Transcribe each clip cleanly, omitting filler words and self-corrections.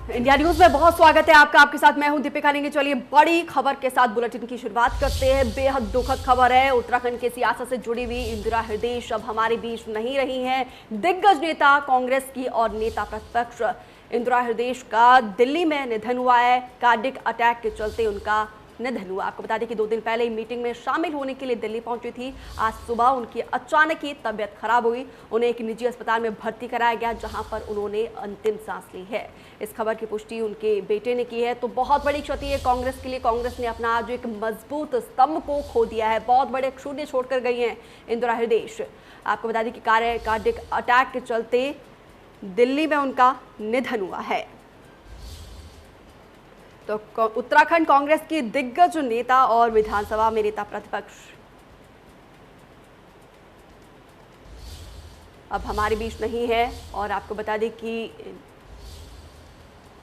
India news में बहुत स्वागत है आपका। आपके साथ मैं हूं दीपिका नेगी। चलिए बड़ी खबर के साथ बुलेटिन की शुरुआत करते हैं। बेहद दुखद खबर है। उत्तराखंड की सियासत से जुड़ी हुई इंदिरा हृदयेश अब हमारे बीच नहीं रही हैं। दिग्गज नेता कांग्रेस की और नेता प्रतिपक्ष इंदिरा हृदयेश का दिल्ली में निधन हुआ है। कार्डियक अटैक के चलते उनका निधन हुआ। आपको बता दें कि 2 दिन पहले मीटिंग में शामिल होने के लिए दिल्ली पहुंची थी। आज सुबह उनकी अचानक ही तबीयत खराब हुई। उन्हें एक निजी अस्पताल में भर्ती कराया गया, जहां पर उन्होंने अंतिम सांस ली है। इस खबर की पुष्टि उनके बेटे ने की है। तो बहुत बड़ी क्षति है कांग्रेस के लिए। कांग्रेस ने अपना आज एक मजबूत स्तंभ को खो दिया है। बहुत बड़े शून्य छोड़कर गई हैं इंदिरा हृदयेश। आपको बता दें कि कार्डियक अटैक के चलते दिल्ली में उनका निधन हुआ है। तो उत्तराखंड कांग्रेस की दिग्गज नेता और विधानसभा में नेता प्रतिपक्ष अब हमारे बीच नहीं है। और आपको बता दें कि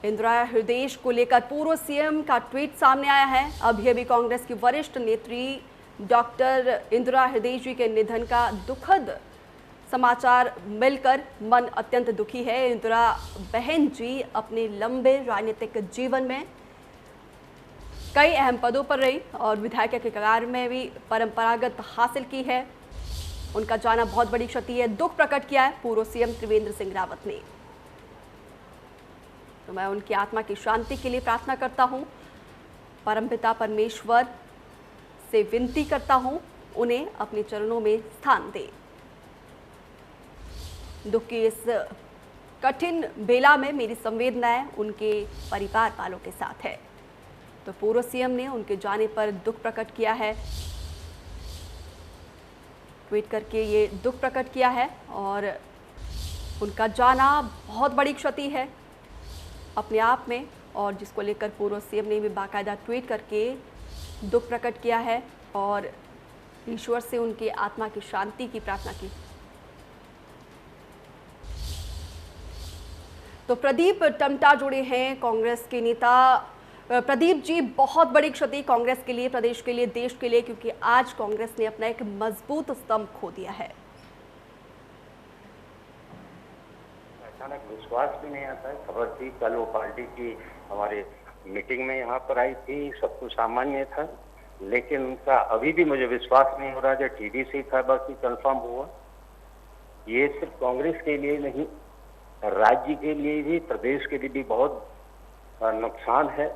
इंदिरा हृदयेश को लेकर पूर्व सीएम का ट्वीट सामने आया है। अभी अभी कांग्रेस की वरिष्ठ नेत्री डॉक्टर इंदिरा हृदयेश जी के निधन का दुखद समाचार मिलकर मन अत्यंत दुखी है। इंदिरा बहन जी अपने लंबे राजनीतिक जीवन में कई अहम पदों पर रही और विधायक के कगार में भी परंपरागत हासिल की है। उनका जाना बहुत बड़ी क्षति है। दुख प्रकट किया है पूर्व सीएम त्रिवेंद्र सिंह रावत ने। तो मैं उनकी आत्मा की शांति के लिए प्रार्थना करता हूं। परमपिता परमेश्वर से विनती करता हूं उन्हें अपने चरणों में स्थान दे। दुख की इस कठिन बेला में मेरी संवेदनाएं उनके परिवार वालों के साथ है। तो पूर्व सीएम ने उनके जाने पर दुख प्रकट किया है। ट्वीट करके ये दुख प्रकट किया है और उनका जाना बहुत बड़ी क्षति है अपने आप में, और जिसको लेकर पूर्व सीएम ने भी बाकायदा ट्वीट करके दुख प्रकट किया है और ईश्वर से उनकी आत्मा की शांति की प्रार्थना की। तो प्रदीप टमटा जुड़े हैं, कांग्रेस के नेता। प्रदीप जी, बहुत बड़ी क्षति कांग्रेस के लिए, प्रदेश के लिए, देश के लिए, क्योंकि आज कांग्रेस ने अपना एक मजबूत स्तंभ खो दिया है। अचानक विश्वास भी नहीं आता है। खबर थी कल वो पार्टी की हमारे मीटिंग में यहाँ पर आई थी, सब कुछ सामान्य था, लेकिन उनका अभी भी मुझे विश्वास नहीं हो रहा। जो टीवी से खबर की कंफर्म हुआ, ये सिर्फ कांग्रेस के लिए नहीं, राज्य के लिए भी, प्रदेश के लिए भी बहुत नुकसान है।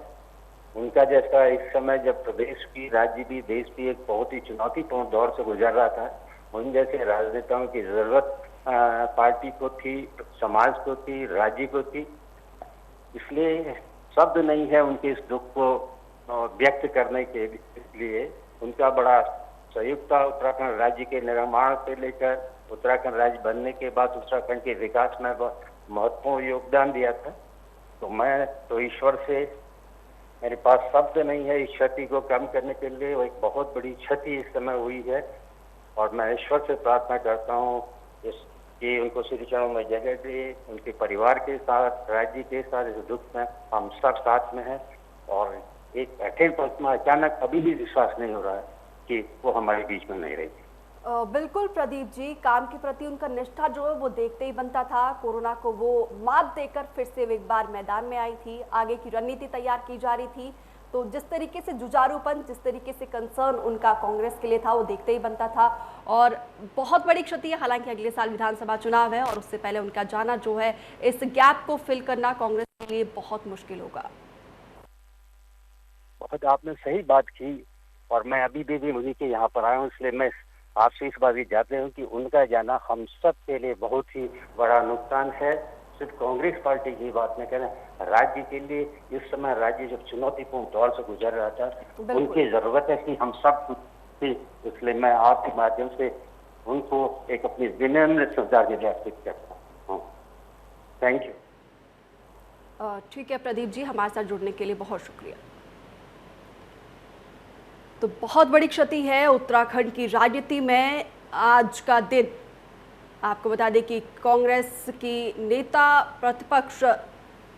उनका जैसा इस समय जब प्रदेश भी, राज्य भी, देश भी एक बहुत ही चुनौतीपूर्ण दौर से गुजर रहा था, उन जैसे राजनेताओं की जरूरत पार्टी को थी, समाज को थी, राज्य को थी। इसलिए शब्द नहीं है उनके इस दुख को व्यक्त करने के लिए। उनका बड़ा सहयोग था उत्तराखंड राज्य के निर्माण से लेकर उत्तराखंड राज्य बनने के बाद उत्तराखंड के विकास में महत्वपूर्ण योगदान दिया था। तो मैं तो ईश्वर से, मेरे पास शब्द नहीं है इस क्षति को कम करने के लिए। वो एक बहुत बड़ी क्षति इस समय हुई है और मैं ईश्वर से प्रार्थना करता हूँ कि उनको श्री चरणों में जगह दे। उनके परिवार के साथ, राज्य के साथ इस दुख में हम सब साथ में हैं। और एक कठिन पल में अचानक अभी भी विश्वास नहीं हो रहा है कि वो हमारे बीच में नहीं रही। बिल्कुल प्रदीप जी, काम के प्रति उनका निष्ठा जो है वो देखते ही बनता था। कोरोना को वो मात देकर फिर से एक बार मैदान में आई थी। आगे की रणनीति तैयार की जा रही थी। तो जिस तरीके से जुझारूपन, जिस तरीके से कंसर्न उनका कांग्रेस के लिए था, वो देखते ही बनता था। और बहुत बड़ी क्षति है। हालांकि अगले साल विधानसभा चुनाव है और उससे पहले उनका जाना जो है, इस गैप को फिल करना कांग्रेस के लिए बहुत मुश्किल होगा। बहुत आपने सही बात की और मैं अभी भी मुझे के यहाँ पर आया हूँ, इसलिए मैं आपसे इस बात भी जानते हूँ कि उनका जाना हम सब के लिए बहुत ही बड़ा नुकसान है। सिर्फ कांग्रेस पार्टी की बात नहीं करें, राज्य के लिए इस समय राज्य जब चुनौतीपूर्ण दौर से गुजर रहा था, उनकी जरूरत है कि हम सब कुछ। इसलिए मैं आपके माध्यम से उनको एक अपनी विनम्र श्रद्धांजलि अर्पित करता हूँ। Thank you. ठीक है प्रदीप जी, हमारे साथ जुड़ने के लिए बहुत शुक्रिया। तो बहुत बड़ी क्षति है उत्तराखंड की राजनीति में आज का दिन। आपको बता दें कि कांग्रेस की नेता प्रतिपक्ष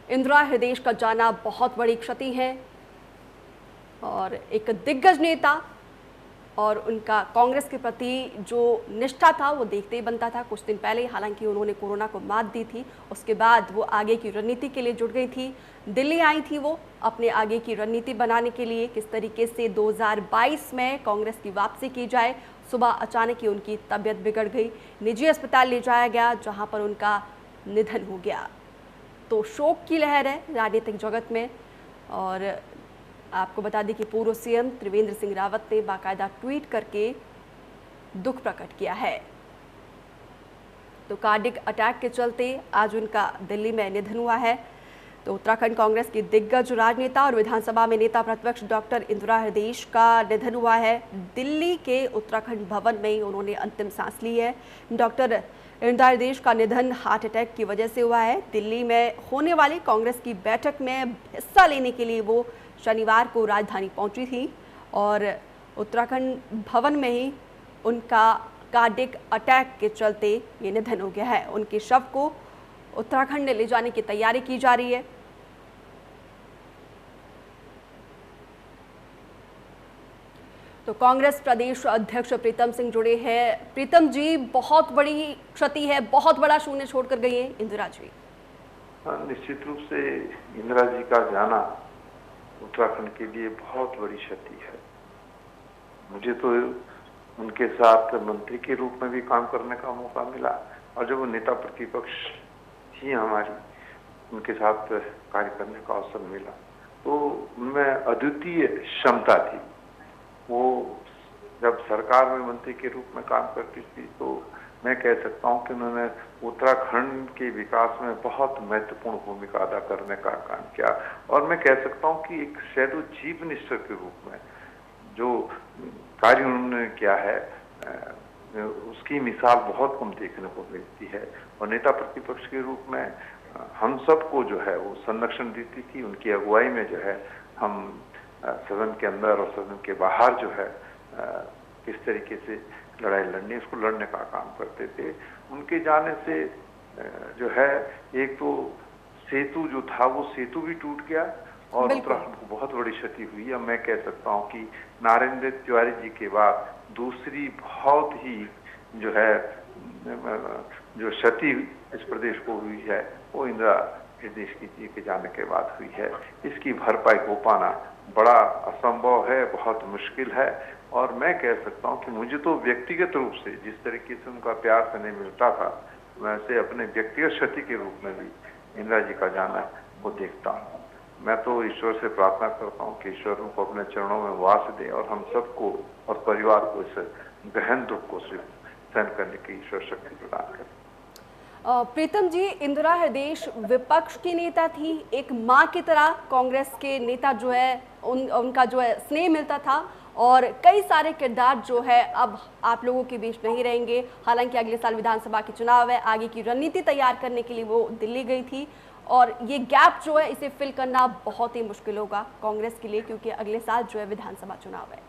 इंदिरा हृदयेश का जाना बहुत बड़ी क्षति है और एक दिग्गज नेता और उनका कांग्रेस के प्रति जो निष्ठा था वो देखते ही बनता था। कुछ दिन पहले हालांकि उन्होंने कोरोना को मात दी थी, उसके बाद वो आगे की रणनीति के लिए जुट गई थी। दिल्ली आई थी वो अपने आगे की रणनीति बनाने के लिए, किस तरीके से 2022 में कांग्रेस की वापसी की जाए। सुबह अचानक ही उनकी तबीयत बिगड़ गई, निजी अस्पताल ले जाया गया जहां पर उनका निधन हो गया। तो शोक की लहर है राजनीतिक जगत में। और आपको बता दें कि पूर्व सीएम त्रिवेंद्र सिंह रावत ने बाकायदा ट्वीट करके दुख प्रकट किया है। तो कार्डिक अटैक के चलते आज उनका दिल्ली में निधन हुआ है। तो उत्तराखंड कांग्रेस की दिग्गज राजनेता और विधानसभा में नेता प्रतिपक्ष डॉक्टर इंदिरा हृदयेश का निधन हुआ है। दिल्ली के उत्तराखंड भवन में ही उन्होंने अंतिम सांस ली है। डॉक्टर इंदिरा हृदयेश का निधन हार्ट अटैक की वजह से हुआ है। दिल्ली में होने वाली कांग्रेस की बैठक में हिस्सा लेने के लिए वो शनिवार को राजधानी पहुंची थी और उत्तराखंड भवन में ही उनका कार्डिक अटैक के चलते ये निधन हो गया है। उनके शव को उत्तराखंड ले जाने की तैयारी की जा रही है। तो कांग्रेस प्रदेश अध्यक्ष प्रीतम सिंह जुड़े हैं। प्रीतम जी, बहुत बड़ी क्षति है, बहुत बड़ा शून्य छोड़कर गई है इंदिरा जी। निश्चित रूप से इंदिरा जी का जाना उत्तराखंड के लिए बहुत बड़ी क्षति है। मुझे तो उनके साथ मंत्री के रूप में भी काम करने का मौका मिला और जब वो नेता प्रतिपक्ष थी हमारी, उनके साथ कार्य करने का अवसर मिला तो उनमें अद्वितीय क्षमता थी। वो जब सरकार में मंत्री के रूप में काम करती थी तो मैं कह सकता हूं कि उन्होंने उत्तराखंड के विकास में बहुत महत्वपूर्ण भूमिका अदा करने का काम किया और मैं कह सकता हूं कि एक शैडो चीफ मिनिस्टर के रूप में जो कार्य उन्होंने किया है उसकी मिसाल बहुत कम देखने को मिलती है। और नेता प्रतिपक्ष के रूप में हम सबको जो है वो संरक्षण देती थी। उनकी अगुवाई में जो है हम सदन के अंदर और सदन के बाहर जो है किस तरीके से लड़ाई लड़नी उसको लड़ने का काम करते थे। उनके जाने से जो है एक तो सेतु जो था वो सेतु भी टूट गया और उत्तराखंड को बहुत बड़ी क्षति हुई। अब मैं कह सकता हूँ कि नरेंद्र तिवारी जी के बाद दूसरी बहुत ही जो है जो क्षति इस प्रदेश को हुई है वो इंदिरा हृदयेश जी के जाने के बाद हुई है। इसकी भरपाई हो पाना बड़ा असंभव है, बहुत मुश्किल है। और मैं कह सकता हूँ कि मुझे तो व्यक्तिगत रूप से जिस तरीके से उनका प्यार स्नेह मिलता था वैसे अपने व्यक्तिगत क्षति के रूप में भी इंदिरा जी का जाना वो देखता हूँ। मैं तो ईश्वर से प्रार्थना करता हूँ कि ईश्वर उनको अपने चरणों में वास दे और हम सबको और परिवार को इस गहन दुख को सहन करने की ईश्वर शक्ति प्रदान करे। प्रीतम जी, इंदिरा हृदयेश विपक्ष की नेता थी, एक माँ की तरह कांग्रेस के नेता जो है उनका जो है स्नेह मिलता था और कई सारे किरदार जो है अब आप लोगों के बीच नहीं रहेंगे। हालांकि अगले साल विधानसभा के चुनाव है, आगे की रणनीति तैयार करने के लिए वो दिल्ली गई थी और ये गैप जो है इसे फिल करना बहुत ही मुश्किल होगा कांग्रेस के लिए, क्योंकि अगले साल जो है विधानसभा चुनाव है।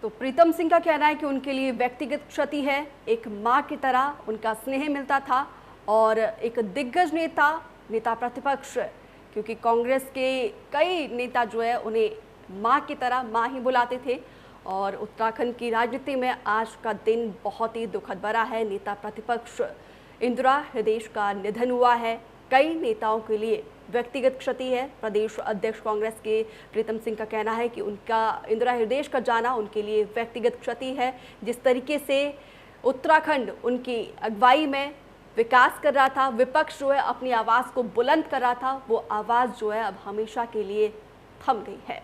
तो प्रीतम सिंह का कहना है कि उनके लिए व्यक्तिगत क्षति है, एक मां की तरह उनका स्नेह मिलता था और एक दिग्गज नेता प्रतिपक्ष, क्योंकि कांग्रेस के कई नेता जो है उन्हें मां की तरह मां ही बुलाते थे। और उत्तराखंड की राजनीति में आज का दिन बहुत ही दुखद भरा है। नेता प्रतिपक्ष इंदिरा हृदयेश का निधन हुआ है। कई नेताओं के लिए व्यक्तिगत क्षति है। प्रदेश अध्यक्ष कांग्रेस के प्रीतम सिंह का कहना है कि उनका इंदिरा हृदयेश का जाना उनके लिए व्यक्तिगत क्षति है। जिस तरीके से उत्तराखंड उनकी अगुवाई में विकास कर रहा था, विपक्ष जो है अपनी आवाज़ को बुलंद कर रहा था, वो आवाज़ जो है अब हमेशा के लिए थम गई है।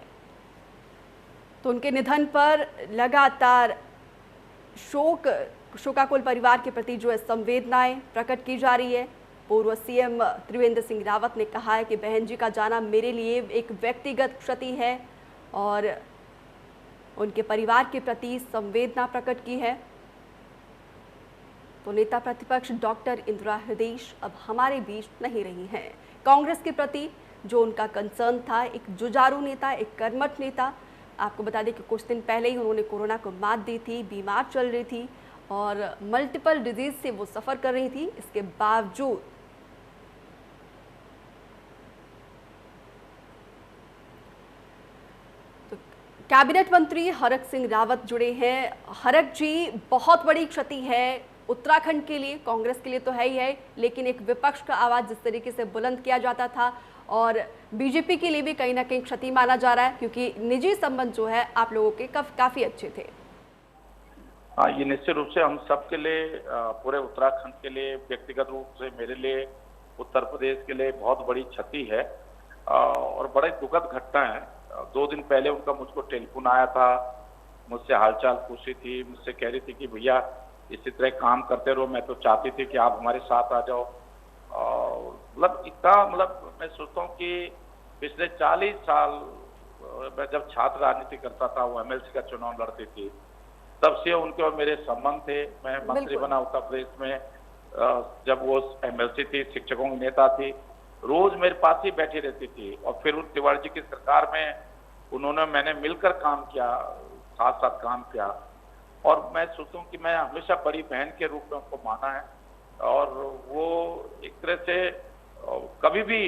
तो उनके निधन पर लगातार शोकाकुल परिवार के प्रति जो है संवेदनाएं प्रकट की जा रही है। पूर्व सीएम त्रिवेंद्र सिंह रावत ने कहा है कि बहन जी का जाना मेरे लिए एक व्यक्तिगत क्षति है और उनके परिवार के प्रति संवेदना प्रकट की है। तो नेता प्रतिपक्ष डॉक्टर इंदिरा हृदयेश अब हमारे बीच नहीं रही हैं। कांग्रेस के प्रति जो उनका कंसर्न था, एक जुझारू नेता, एक कर्मठ नेता। आपको बता दें कि कुछ दिन पहले ही उन्होंने कोरोना को मात दी थी, बीमार चल रही थी और मल्टीपल डिजीज से वो सफ़र कर रही थी। इसके बावजूद कैबिनेट मंत्री हरक सिंह रावत जुड़े हैं। हरक जी, बहुत बड़ी क्षति है उत्तराखंड के लिए, कांग्रेस के लिए तो है ही है, लेकिन एक विपक्ष का आवाज जिस तरीके से बुलंद किया जाता था और बीजेपी के लिए भी कहीं ना कहीं क्षति माना जा रहा है, क्योंकि निजी संबंध जो है आप लोगों के काफी अच्छे थे। हाँ, ये निश्चित रूप से हम सब के लिए, पूरे उत्तराखंड के लिए, व्यक्तिगत रूप से मेरे लिए, उत्तर प्रदेश के लिए बहुत बड़ी क्षति है और बड़ी दुखद घटना है। 2 दिन पहले उनका मुझको टेलीफोन आया था, मुझसे हालचाल पूछी थी, मुझसे कह रही थी कि भैया इसी तरह काम करते रहो, मैं तो चाहती थी कि आप हमारे साथ आ जाओ। मतलब इतना, मतलब मैं सोचता हूँ कि पिछले 40 साल मैं जब छात्र राजनीति करता था, वो एमएलसी का चुनाव लड़ती थी, तब से उनके और मेरे संबंध थे। मैं मंत्री बना उत्तर प्रदेश में, जब वो एमएलसी थी, शिक्षकों की नेता थी, रोज मेरे पास ही बैठी रहती थी। और फिर उन तिवारी जी की सरकार में मैंने मिलकर काम किया, साथ साथ काम किया। और मैं सोचता हूँ कि मैं हमेशा बड़ी बहन के रूप में उनको माना है और वो एक तरह से कभी भी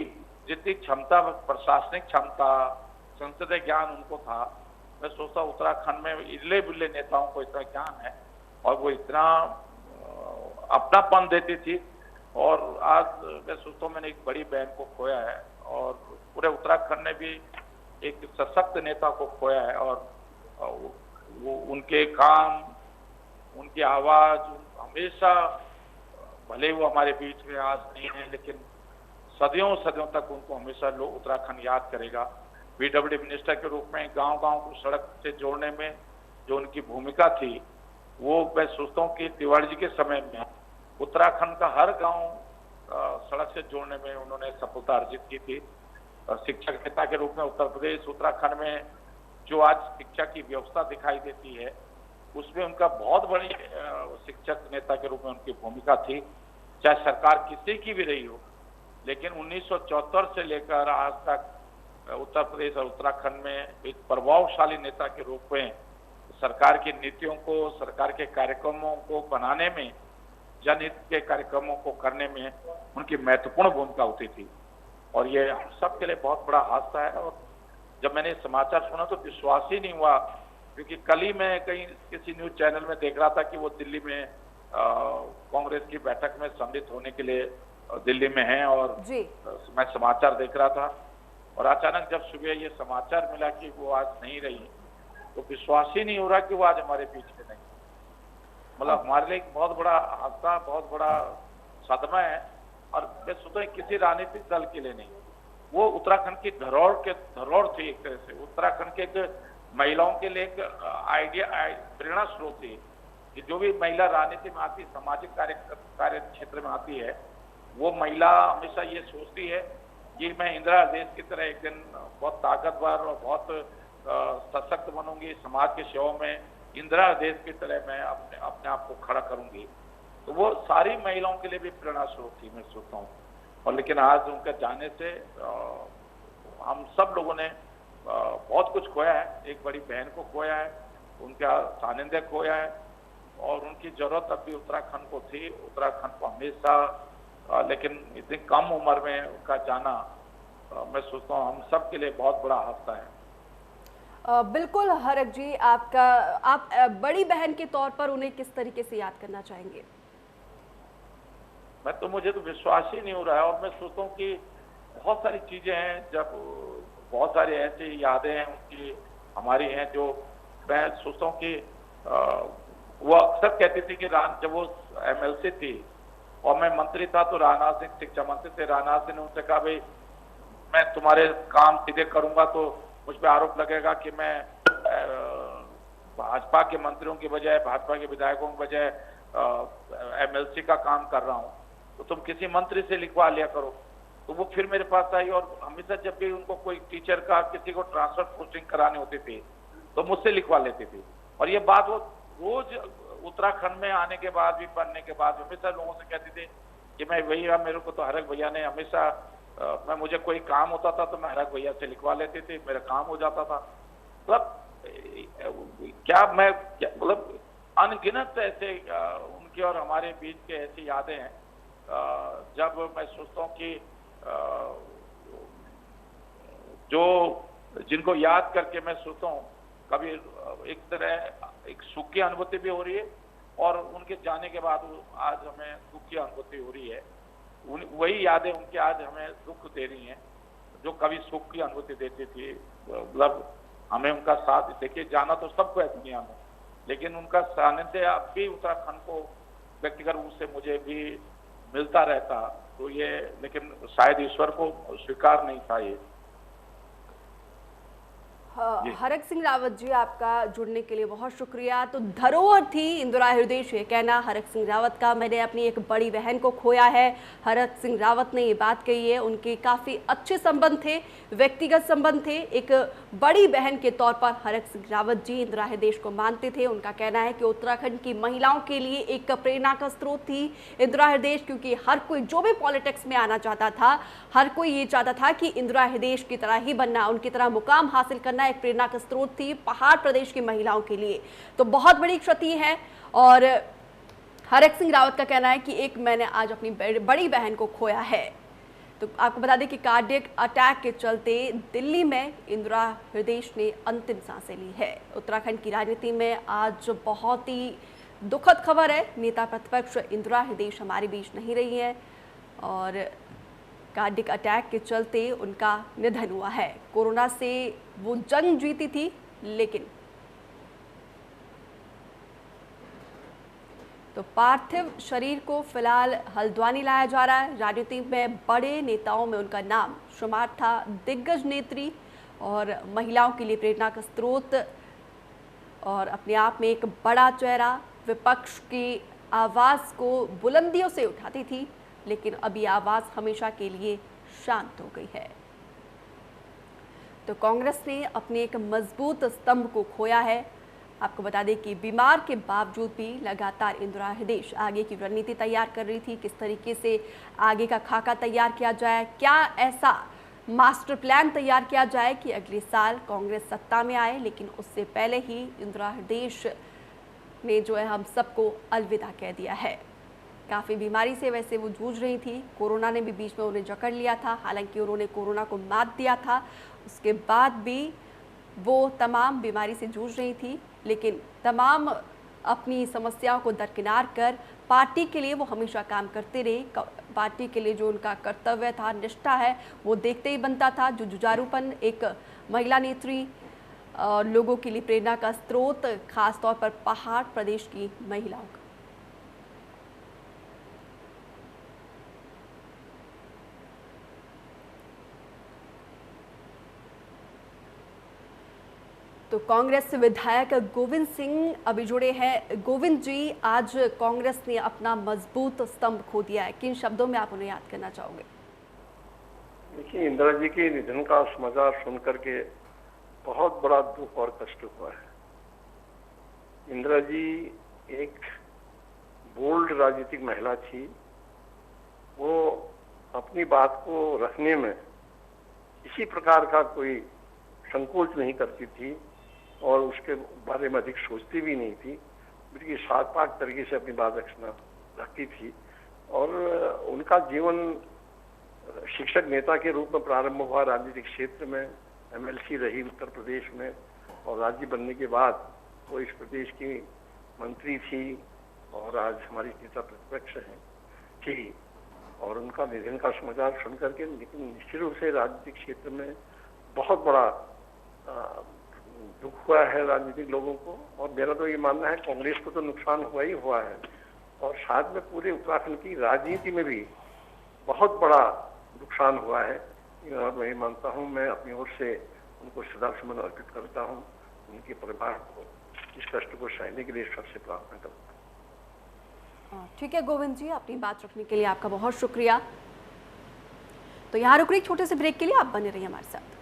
जितनी क्षमता, प्रशासनिक क्षमता, संसदीय ज्ञान उनको था, मैं सोचता हूँ उत्तराखंड में इले बिल्ले नेताओं को इतना ज्ञान है और वो इतना अपनापन देती थी। और आज मैं सोचता हूँ मैंने एक बड़ी बहन को खोया है और पूरे उत्तराखंड ने भी एक सशक्त नेता को खोया है। और वो उनके काम, उनकी आवाज हमेशा, भले वो हमारे बीच में आज नहीं है, लेकिन सदियों सदियों तक उनको हमेशा लोग उत्तराखंड याद करेगा। पीडब्ल्यूडी मिनिस्टर के रूप में गांव-गांव को सड़क से जोड़ने में जो उनकी भूमिका थी, वो मैं सोचता हूँ कि तिवारी जी के समय में उत्तराखंड का हर गांव सड़क से जोड़ने में उन्होंने सफलता अर्जित की थी। शिक्षक नेता के रूप में उत्तर प्रदेश, उत्तराखंड में जो आज शिक्षा की व्यवस्था दिखाई देती है, उसमें उनका बहुत बड़ी शिक्षक नेता के रूप में उनकी भूमिका थी, चाहे सरकार किसी की भी रही हो। लेकिन 1974 से लेकर आज तक उत्तर प्रदेश और उत्तराखंड में एक प्रभावशाली नेता के रूप में सरकार की नीतियों को, सरकार के कार्यक्रमों को बनाने में, जनहित के कार्यक्रमों को करने में उनकी महत्वपूर्ण भूमिका होती थी। और ये हम सब के लिए बहुत बड़ा हादसा है। और जब मैंने समाचार सुना तो विश्वास ही नहीं हुआ, क्योंकि कल ही मैं कहीं किसी न्यूज चैनल में देख रहा था कि वो दिल्ली में कांग्रेस की बैठक में सम्मिलित होने के लिए दिल्ली में हैं और मैं समाचार देख रहा था। और अचानक जब सुबह ये समाचार मिला कि वो आज नहीं रही, तो विश्वास ही नहीं हो रहा कि वो आज हमारे बीच में नहीं। मतलब हमारे लिए एक बहुत बड़ा हादसा, बहुत बड़ा सदमा है। और मैं सोचता हूँ किसी राजनीतिक दल के लिए नहीं, वो उत्तराखंड की धरोहर थी एक तरह से। उत्तराखंड के एक महिलाओं के लिए एक प्रेरणा स्रोत थी कि जो भी महिला राजनीति में आती, सामाजिक कार्य क्षेत्र में आती है, वो महिला हमेशा ये सोचती है कि मैं इंदिरा देश की तरह एक दिन बहुत ताकतवर और बहुत सशक्त बनूंगी, समाज की सेवा में इंदिरा देश की तरह मैं अपने आप को खड़ा करूंगी। तो वो सारी महिलाओं के लिए भी प्रेरणा स्रोत थी, मैं सोचता हूँ। और लेकिन आज उनके जाने से हम सब लोगों ने बहुत कुछ खोया है। एक बड़ी बहन को खोया है, उनका सानिध्य खोया है और उनकी जरूरत अब भी उत्तराखंड को थी, उत्तराखंड को हमेशा। लेकिन इतनी कम उम्र में उनका जाना, मैं सोचता हूँ हम सब के लिए बहुत बड़ा हादसा है। बिल्कुल हरक जी, आप बड़ी बहन के तौर पर उन्हें किस तरीके से याद करना चाहेंगे? मुझे तो विश्वास ही नहीं हो रहा है। और मैं सोचता हूँ कि बहुत सारी चीजें हैं, जब बहुत सारी ऐसी यादें हैं उनकी हमारी हैं, जो मैं सोचता हूँ कि वो अक्सर कहती थी कि जब वो एमएलसी थी और मैं मंत्री था, तो राजनाथ सिंह शिक्षा मंत्री थे, राजनाथ सिंह ने उनसे कहा भाई मैं तुम्हारे काम सीधे करूंगा तो मुझ पर आरोप लगेगा कि मैं भाजपा के मंत्रियों की बजाय, भाजपा के विधायकों की बजाय एमएलसी का काम कर रहा हूं, तो तुम किसी मंत्री से लिखवा लिया करो। तो वो फिर मेरे पास आई और हमेशा जब भी उनको कोई टीचर का, किसी को ट्रांसफर पोस्टिंग करानी होती थी, तो मुझसे लिखवा लेती थी। और ये बात वो रोज उत्तराखंड में आने के बाद भी, पढ़ने के बाद हमेशा लोगों से कहती थी कि मैं भैया, मेरे को तो हरक भैया ने हमेशा, मुझे कोई काम होता था तो मैं हरक भैया से लिखवा लेती थी, मेरा काम हो जाता था। मतलब मतलब अनगिनत ऐसे उनके और हमारे बीच के ऐसी यादें हैं, जब मैं सोचता हूँ कि जो जिनको याद करके मैं सोचता हूँ कभी एक तरह एक सुख की अनुभूति भी हो रही है और उनके जाने के बाद आज हमें दुख की अनुभूति हो रही है। वही यादें उनकी आज हमें दुख दे रही हैं, जो कभी सुख की अनुभूति देती थी। मतलब हमें उनका साथ, देखिए जाना तो सबको है दुनिया में, लेकिन उनका सानिध्य अब भी उत्तराखंड को व्यक्तिगत रूप से मुझे भी मिलता रहता, तो ये लेकिन शायद ईश्वर को स्वीकार नहीं था ये। हरक सिंह रावत जी, आपका जुड़ने के लिए बहुत शुक्रिया। तो धरोहर थी इंदिरा हृदय, ये कहना हरक सिंह रावत का। मैंने अपनी एक बड़ी बहन को खोया है, हरक सिंह रावत ने ये बात कही है। उनके काफ़ी अच्छे संबंध थे, व्यक्तिगत संबंध थे। एक बड़ी बहन के तौर पर हरक सिंह रावत जी इंदिरा हृदय को मानते थे। उनका कहना है कि उत्तराखंड की महिलाओं के लिए एक प्रेरणा का स्रोत थी इंदिरा हृदय, क्योंकि हर कोई जो भी पॉलिटिक्स में आना चाहता था, हर कोई ये चाहता था कि इंदिरा हृदय की तरह ही बनना, उनकी तरह मुकाम हासिल करना एक प्रेरणा का स्रोत थी पहाड़ प्रदेश की महिलाओं के लिए। तो बहुत बड़ी क्षति है। और हरक सिंह रावत का कहना है कि एक मैंने आज अपनी बड़ी बहन को खोया है। तो आपको बता दें कि कार्डियक अटैक के चलते दिल्ली में इंदिरा हृदय ने अंतिम सांसें ली है। उत्तराखंड की राजनीति में आज बहुत ही दुखद खबर है। नेता प्रतिपक्ष इंदिरा हृदय हमारे बीच नहीं रही है और कार्डिक अटैक के चलते उनका निधन हुआ है। कोरोना से वो जंग जीती थी, लेकिन तो पार्थिव शरीर को फिलहाल हल्द्वानी लाया जा रहा है। राजनीति में बड़े नेताओं में उनका नाम शुमार था, दिग्गज नेत्री और महिलाओं के लिए प्रेरणा का स्रोत और अपने आप में एक बड़ा चेहरा। विपक्ष की आवाज़ को बुलंदियों से उठाती थी, लेकिन अभी आवाज़ हमेशा के लिए शांत हो गई है। तो कांग्रेस ने अपने एक मजबूत स्तंभ को खोया है। आपको बता दें कि बीमार के बावजूद भी लगातार इंदिरा हृदय आगे की रणनीति तैयार कर रही थी। किस तरीके से आगे का खाका तैयार किया जाए, क्या ऐसा मास्टर प्लान तैयार किया जाए कि अगले साल कांग्रेस सत्ता में आए। लेकिन उससे पहले ही इंदिरा हृदय ने जो है हम सबको अलविदा कह दिया है। काफ़ी बीमारी से वैसे वो जूझ रही थी, कोरोना ने भी बीच में उन्हें जकड़ लिया था। हालांकि उन्होंने कोरोना को मात दिया था, उसके बाद भी वो तमाम बीमारी से जूझ रही थी, लेकिन तमाम अपनी समस्याओं को दरकिनार कर पार्टी के लिए वो हमेशा काम करते रहे। पार्टी के लिए जो उनका कर्तव्य था, निष्ठा है, वो देखते ही बनता था। जो जुझारूपन एक महिला नेत्री लोगों के लिए प्रेरणा का स्रोत, खासतौर पर पहाड़ प्रदेश की महिलाओं का। तो कांग्रेस विधायक गोविंद सिंह अभी जुड़े हैं। गोविंद जी, आज कांग्रेस ने अपना मजबूत स्तंभ खो दिया है, किन शब्दों में आप उन्हें याद करना चाहोगे? देखिए, इंदिरा जी के निधन का समाचार सुनकर के बहुत बड़ा दुख और कष्ट हुआ है। इंदिरा जी एक बोल्ड राजनीतिक महिला थी। वो अपनी बात को रखने में किसी प्रकार का कोई संकोच नहीं करती थी और उसके बारे में अधिक सोचती भी नहीं थी, बल्कि सात-पाक तरीके से अपनी बात रखती थी। और उनका जीवन शिक्षक नेता के रूप में प्रारंभ हुआ, राजनीतिक क्षेत्र में एमएलसी रही उत्तर प्रदेश में, और राज्य बनने के बाद वो इस प्रदेश की मंत्री थी और आज हमारी नेता प्रतिपक्ष हैं थी। और उनका निधन का समाचार सुन करके लेकिन निश्चित रूप से राजनीतिक क्षेत्र में बहुत बड़ा दुख हुआ है राजनीतिक लोगों को। और मेरा तो ये मानना है कांग्रेस को तो नुकसान हुआ ही हुआ है, और साथ में पूरे उत्तराखंड की राजनीति में भी बहुत बड़ा नुकसान हुआ है। और मैं मानता हूँ, मैं अपनी ओर से उनको श्रद्धासुमन अर्पित करता हूँ। उनके परिवार को इस कष्ट को सहने के लिए सबसे प्रार्थना करता हूँ। ठीक है गोविंद जी, अपनी बात रखने के लिए आपका बहुत शुक्रिया। तो यहाँ रुक रही छोटे से ब्रेक के लिए आप बने रहिए हमारे साथ।